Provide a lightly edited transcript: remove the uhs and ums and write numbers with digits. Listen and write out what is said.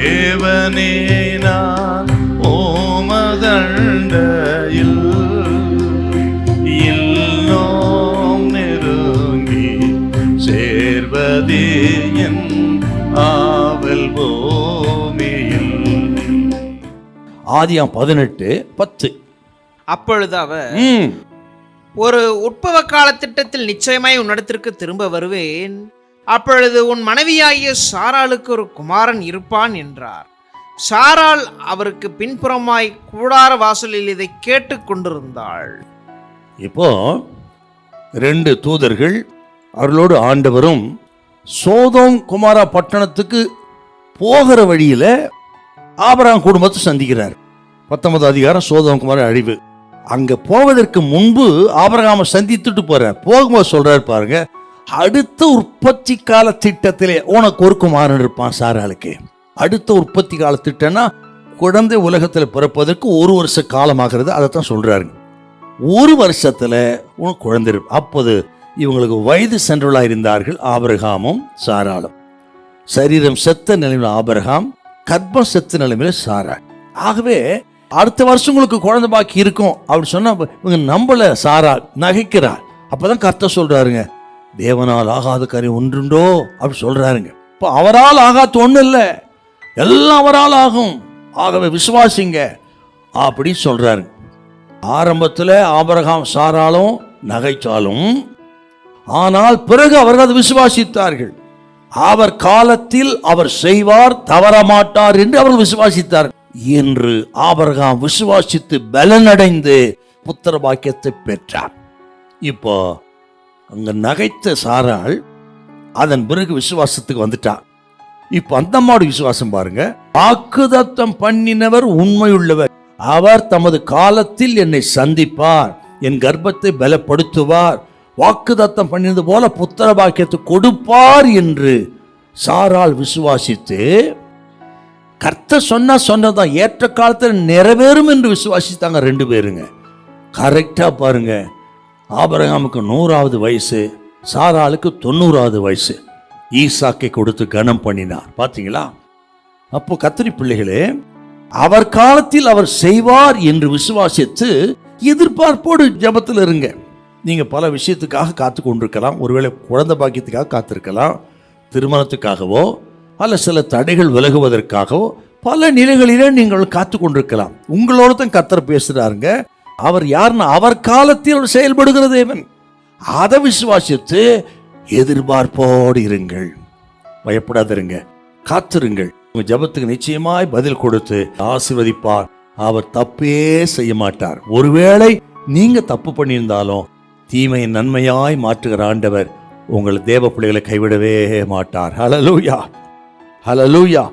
தேவனே நான் ஓமதண்டையில் இன்னும் நெருங்கி சேர்வதே என் ஆவல் பூமியில். ஆதியாம் 18:10. அப்பொழுது அவர், ஒரு உட்பவ கால திட்டத்தில் நிச்சயமாய் உன்னிடத்திற்கு திரும்ப வருவேன், அப்பொழுது உன் மனைவியாகிய சாராளுக்கு ஒரு குமாரன் இருப்பான் என்றார். சாராள் அவருக்கு பின்புறமாய் கூடார வாசலில் இதை கேட்டு கொண்டிருந்தாள். இப்போ 2 தூதர்கள் அவர்களோடு ஆண்டவரும் சோதோம் குமாரா பட்டணத்துக்கு போகிற வழியில ஆபிரகாம் குடும்பத்தை சந்திக்கிறார். 19 அதிகாரம் சோதோம் குமார அழிவு. அங்க போவதற்கு முன்பு ஆபிரகாமை சந்தித்துட்டு போறார். போகும்போது சொல்றாரு பாருங்க, அடுத்த உற்பத்தி கால திட்டத்திலே உனக்கு ஒரு குமாரன் இருப்பான் சாராளுக்கு. அடுத்த உற்பத்தி கால திட்டம்னா குழந்தை உலகத்தில் பிறப்பதற்கு 1 வருஷ காலமாகிறது. அதைத்தான் சொல்றாரு. 1 வருஷத்துல உனக்கு குழந்தை இருப்பான். அப்போது இவங்களுக்கு வயது சென்றவர்களாக இருந்தார்கள் ஆபிரகாமும் சாராளும். சரீரம் செத்த நிலையில் ஆபிரகாம், கர்ப்பம் செத்த நிலைமையில சாராள். ஆகவே அடுத்த வருஷம் உங்களுக்கு குழந்தை பாக்கி இருக்கும் அப்படி சொன்னா இவங்க நம்பல. சாராள் நகைக்கிறார். அப்பதான் கர்த்தர் சொல்றாருங்க, தேவனால் ஆகாத காரியம் ஒன்றுண்டோ அப்படி சொல்றாருங்க. இப்போ அவரால் ஆகாத ஒண்ணு இல்லை, எல்லாம் அவரால் ஆகும். ஆகவே விசுவாசிங்க அப்படி சொல்றாரு. ஆரம்பத்தில் ஆபிரகாம் சாராலும் நகைச்சாலும், ஆனால் பிறகு அவர்கள் அதை விசுவாசித்தார்கள். அவர் காலத்தில் அவர் செய்வார், தவறமாட்டார் என்று அவர்கள் விசுவாசித்தார். என்று ஆபிரகாம் விசுவாசித்து பலனடைந்து புத்திர பாக்கியத்தை பெற்றார். இப்போ அங்க நகைத்த சாராள் அதன் பிறகு விசுவாசத்துக்கு வந்துட்டார். இப்ப அந்த அம்மாவோட விசுவாசம் பாருங்க. வாக்குதத்தம் பண்ணினவர் உண்மையுள்ளவர், அவர் தமது காலத்தில் என்னை சந்திப்பார், என் கர்ப்பத்தை பலப்படுத்துவார், வாக்குதத்தம் பண்ணினது போல புத்திர பாக்கியத்தை கொடுப்பார் என்று சாராள் விசுவாசித்து, கர்த்தர் சொன்னதான் ஏற்ற காலத்தில் நிறைவேறும் என்று விசுவாசித்தாங்க 2 பேருங்க. கரெக்டா பாருங்க, ஆபிரகாமுக்கு 100வது வயசு, சாராளுக்கு 90வது வயசு. ஈசாக்கை கொடுத்து கனம் பண்ணினார். பாத்தீங்களா? அப்போ கத்திரி பிள்ளைகளே, அவர் காலத்தில் அவர் செய்வார் என்று விசுவாசித்து எதிர்பார்ப்போடு ஜபத்தில் இருங்க. நீங்க பல விஷயத்துக்காக காத்து கொண்டிருக்கலாம். ஒருவேளை குழந்தை பாக்கியத்துக்காக காத்திருக்கலாம், திருமணத்துக்காகவோ அல்ல சில தடைகள் விலகுவதற்காகவோ பல நிலைகளிலே நீங்கள் காத்து கொண்டிருக்கலாம். உங்களோட தான் கர்த்தர் பேசுறாருங்க. அவர் யாருன்னா அவர் காலத்தில் அவர் செயல்படுகிற தேவன். அதை விசுவாசித்து எதிர்பார்ப்போடு இருங்கள், பயப்படாதிருங்க, காத்திருங்கள். உங்க ஜபத்துக்கு நிச்சயமாய் பதில் கொடுத்து ஆசீர்வதிப்பார். அவர் தப்பே செய்ய மாட்டார். ஒருவேளை நீங்க தப்பு பண்ணியிருந்தாலும் தீமையை நன்மையாய் மாற்றுகிற ஆண்டவர் உங்கள் தேவ பிள்ளைகளை கைவிடவே மாட்டார். ஹல்லேலூயா, ஹல்லேலூயா.